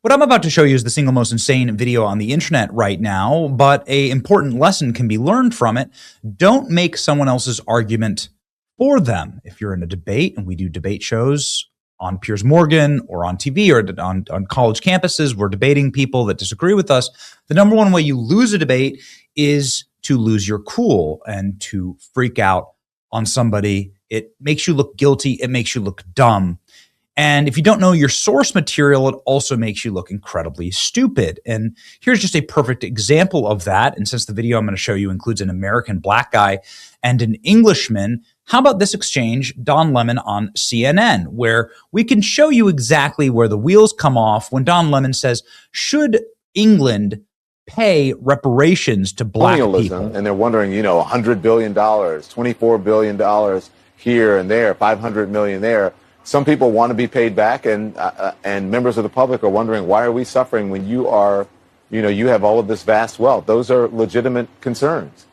What I'm about to show you is the single most insane video on the internet right now, but an important lesson can be learned from it. Don't make someone else's argument for them. If you're in a debate, and we do debate shows on Piers Morgan or on TV or on college campuses, we're debating people that disagree with us. The number one way you lose a debate is to lose your cool and to freak out on somebody. It makes you look guilty. It makes you look dumb. And if you don't know your source material, it also makes you look incredibly stupid. And here's just a perfect example of that. And since the video I'm going to show you includes an American black guy and an Englishman, how about this exchange, Don Lemon on CNN, where we can show you exactly where the wheels come off when Don Lemon says, should England pay reparations to black people? And they're wondering, $100 billion, $24 billion here and there, $500 million there. Some people want to be paid back, and members of the public are wondering, why are we suffering when you have all of this vast wealth? Those are legitimate concerns.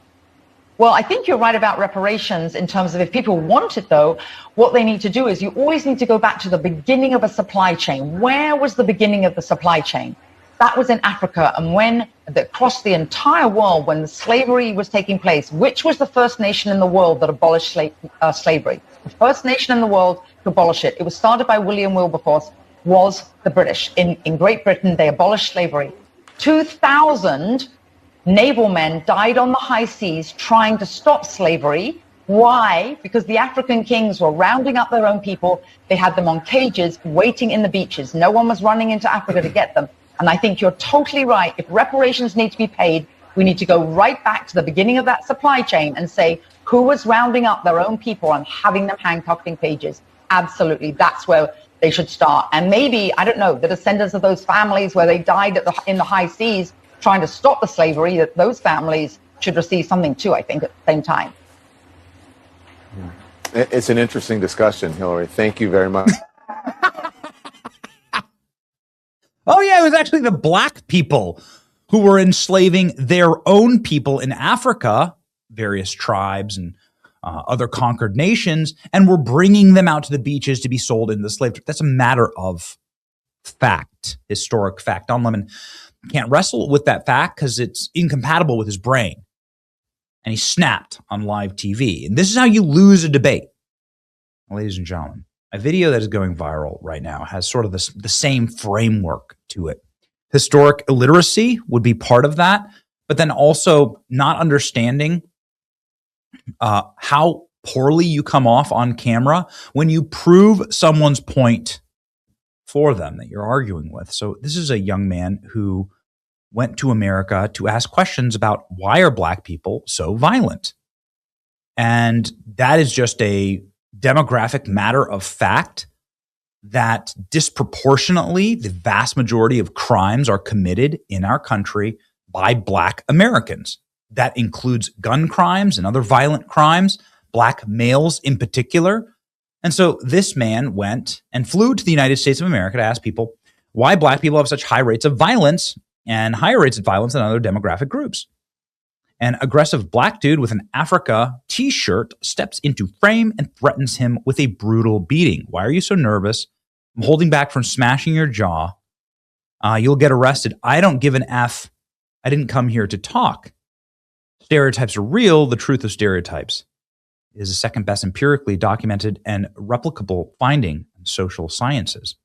Well, I think you're right about reparations in terms of if people want it, though, what they need to do is you always need to go back to the beginning of a supply chain. Where was the beginning of the supply chain? That was in Africa. And when across the entire world, when the slavery was taking place, which was the first nation in the world that abolished slavery? The first nation in the world to abolish it. It was started by William Wilberforce, was the British. In Great Britain, they abolished slavery. 2,000 naval men died on the high seas trying to stop slavery. Why? Because the African kings were rounding up their own people. They had them on cages waiting in the beaches. No one was running into Africa to get them. And I think you're totally right. If reparations need to be paid, we need to go right back to the beginning of that supply chain and say, who was rounding up their own people and having them handcuffed in cages? Absolutely. That's where they should start. And maybe, I don't know, the descendants of those families where they died in the high seas trying to stop the slavery, that those families should receive something too, I think, at the same time. It's an interesting discussion, Hillary. Thank you very much. Oh, yeah, it was actually the black people who were enslaving their own people in Africa, various tribes and other conquered nations, and were bringing them out to the beaches to be sold into the slave trade. That's a matter of fact, historic fact. Don Lemon can't wrestle with that fact because it's incompatible with his brain. And he snapped on live TV. And this is how you lose a debate. Ladies and gentlemen, a video that is going viral right now has sort of the same framework to it. Historic illiteracy would be part of that, but then also not understanding how poorly you come off on camera when you prove someone's point for them that you're arguing with. So this is a young man who went to America to ask questions about why are black people so violent? And that is just a demographic matter of fact that disproportionately the vast majority of crimes are committed in our country by black Americans. That includes gun crimes and other violent crimes, black males in particular. And so this man went and flew to the United States of America to ask people why black people have such high rates of violence and higher rates of violence than other demographic groups. An aggressive black dude with an Africa t-shirt steps into frame and threatens him with a brutal beating. Why are you so nervous? I'm holding back from smashing your jaw. You'll get arrested. I don't give an F. I didn't come here to talk. Stereotypes are real. The truth of stereotypes is the second best empirically documented and replicable finding in social sciences.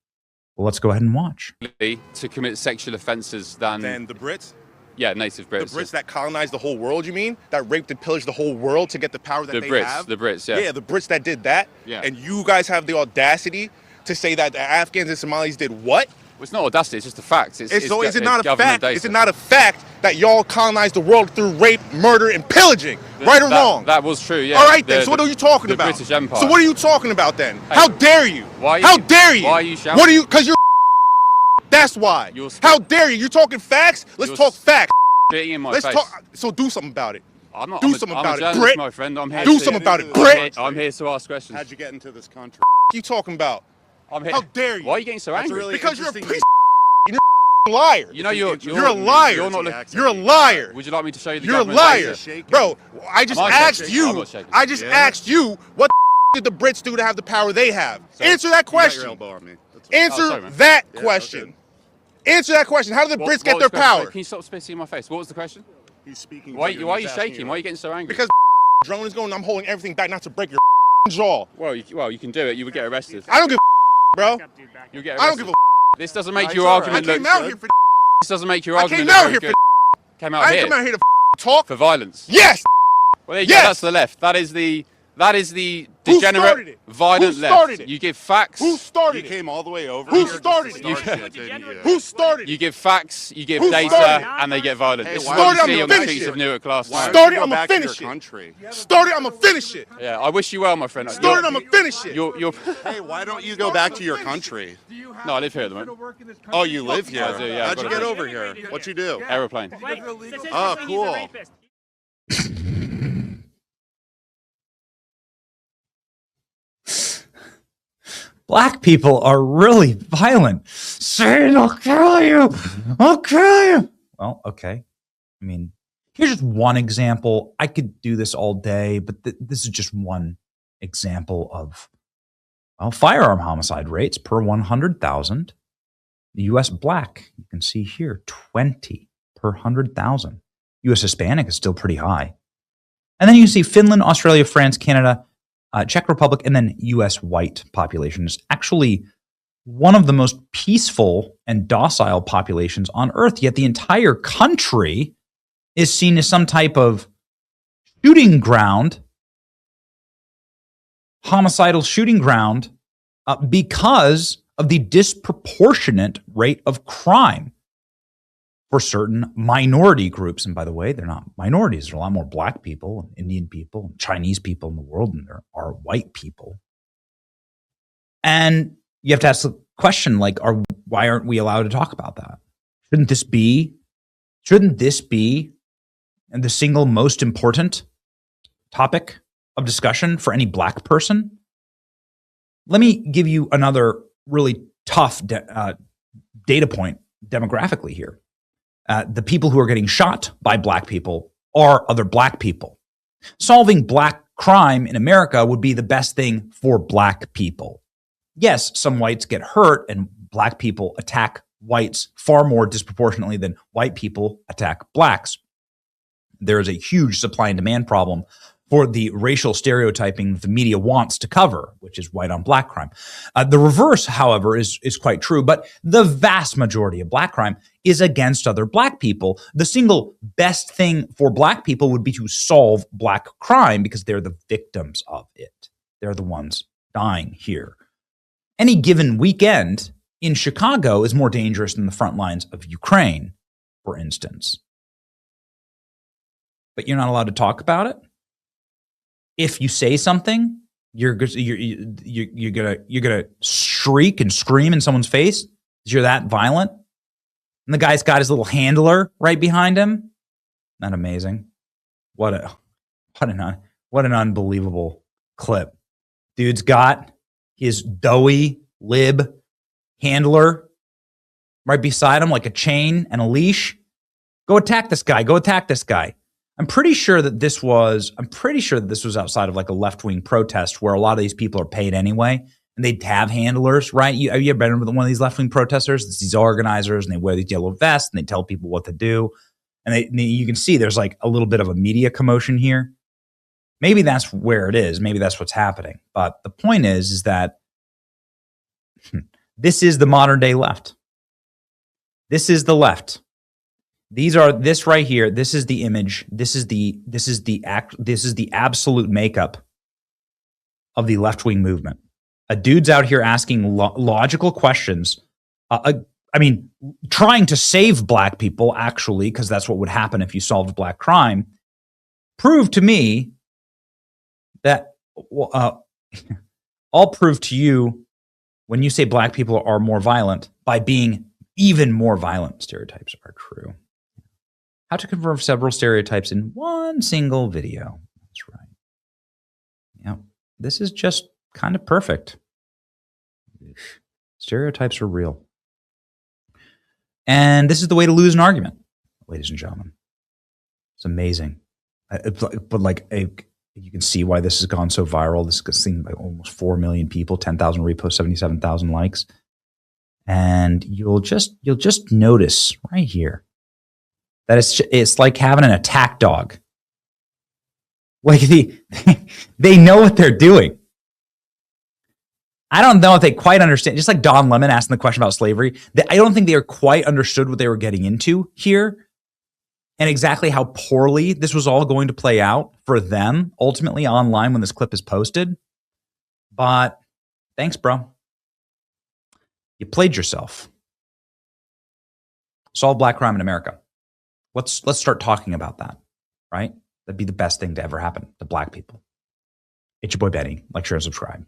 Well, let's go ahead and watch. To commit sexual offences than the Brits? Yeah, native Brits. The Brits that colonized the whole world, you mean? That raped and pillaged the whole world to get the power that they have? The Brits, yeah. Yeah, the Brits that did that. Yeah. And you guys have the audacity to say that the Afghans and Somalis did what? Well, it's not audacity, it's just a fact. So is it not a fact? Is it not a fact that y'all colonized the world through rape, murder, and pillaging? Right or wrong? That was true, yeah. All right, then. So what are you talking about? The British Empire. So what are you talking about then? Hey, how dare you? How dare you? Why are you shouting? What are you? Because you're. That's why. How dare you? You're talking facts? Let's talk facts. In my Let's face. talk. So do something about it. I'm not. Do something about it, Brit. My friend. I'm here. Do something about it, Brit. I'm here to ask questions. How'd you get into this country? What are you talking about? I'm here. How dare you? Why are you getting so angry? Really because you're a piece of you're a liar. You know you're a liar. You're a liar. Would you like me to show you the You're a liar. Bro, I just asked you. I just asked you what did the Brits do to have the power they have? Answer that question. Answer that question. Answer that question. How did the Brits get their power? Can you stop spitting in my face? What was the question? He's speaking. Why are you shaking? Why are you getting so angry? Because drone is going, I'm holding everything back not to break your jaw. Well, you can do it. You would get arrested. I don't give bro. You'll get arrested. I don't give a This doesn't make your argument look good. This doesn't make your argument look very good. Came out I here. ain't come out here to talk. For violence. Yes. Well, there you go. That's the left. That is the degenerate, violent Who started left. it? You give facts. Who started it? You came all the way over. Who here started to it? start shit, didn't you? Who started it? You give facts, you give Who data, started it? and they get violent. Hey, This is why what don't you you see on the finish streets it? of Newark last Why night. don't Started, you go I'ma back to finish your it. country? Started, I'm gonna finish it. Yeah, I wish you well, my friend. Started, I'm gonna finish it. You're Hey, why don't you go back to your country? no, I live here at the moment. Oh, you live here? I do, yeah, How'd I've you got get a- over here? What'd you do? Aeroplane. Oh, cool. Black people are really violent. Say it, I'll kill you. I'll kill you. Well, okay. I mean, here's just one example. I could do this all day, but this is just one example of firearm homicide rates per 100,000. The U.S. black, you can see here, 20 per 100,000. U.S. Hispanic is still pretty high. And then you see Finland, Australia, France, Canada, Czech Republic, and then U.S. white population is actually one of the most peaceful and docile populations on Earth, yet the entire country is seen as some type of shooting ground, homicidal shooting ground, because of the disproportionate rate of crime for certain minority groups. And by the way, they're not minorities. There are a lot more black people, and Indian people, and Chinese people in the world than there are white people. And you have to ask the question, like, why aren't we allowed to talk about that? Shouldn't this be the single most important topic of discussion for any black person? Let me give you another really tough data point demographically here. The people who are getting shot by black people are other black people. Solving black crime in America would be the best thing for black people. Yes, some whites get hurt and black people attack whites far more disproportionately than white people attack blacks. There is a huge supply and demand problem for the racial stereotyping the media wants to cover, which is white on black crime. The reverse, however, is quite true, but the vast majority of black crime is against other black people. The single best thing for black people would be to solve black crime because they're the victims of it. They're the ones dying here. Any given weekend in Chicago is more dangerous than the front lines of Ukraine, for instance. But you're not allowed to talk about it. If you say something, you're gonna shriek and scream in someone's face. You're that violent, and the guy's got his little handler right behind him. Not amazing. What an unbelievable clip. Dude's got his doughy lib handler right beside him like a chain and a leash. Go attack this guy. Go attack this guy. I'm pretty sure that this was outside of like a left-wing protest where a lot of these people are paid anyway, and they'd have handlers, right? Have you ever been with one of these left-wing protesters? It's these organizers, and they wear these yellow vests, and they tell people what to do. And you can see there's like a little bit of a media commotion here. Maybe that's where it is. Maybe that's what's happening. But the point is that this is the modern day left. This is the left. This right here. This is the image. This is the absolute makeup of the left-wing movement. A dude's out here asking logical questions. Trying to save black people, actually, because that's what would happen if you solved black crime. Prove to me that I'll prove to you when you say black people are more violent by being even more violent. Stereotypes are true. How to confirm several stereotypes in one single video. That's right. Yeah, this is just kind of perfect. Stereotypes are real. And this is the way to lose an argument, ladies and gentlemen. It's amazing. You can see why this has gone so viral. This has seen by almost 4 million people, 10,000 reposts, 77,000 likes. And you'll just notice right here that it's like having an attack dog. Like they know what they're doing. I don't know if they quite understand. Just like Don Lemon asking the question about slavery, I don't think they quite understood what they were getting into here and exactly how poorly this was all going to play out for them ultimately online when this clip is posted. But thanks, bro. You played yourself. Solve black crime in America. Let's start talking about that, right? That'd be the best thing to ever happen to black people. It's your boy Benny. Like, share, and subscribe.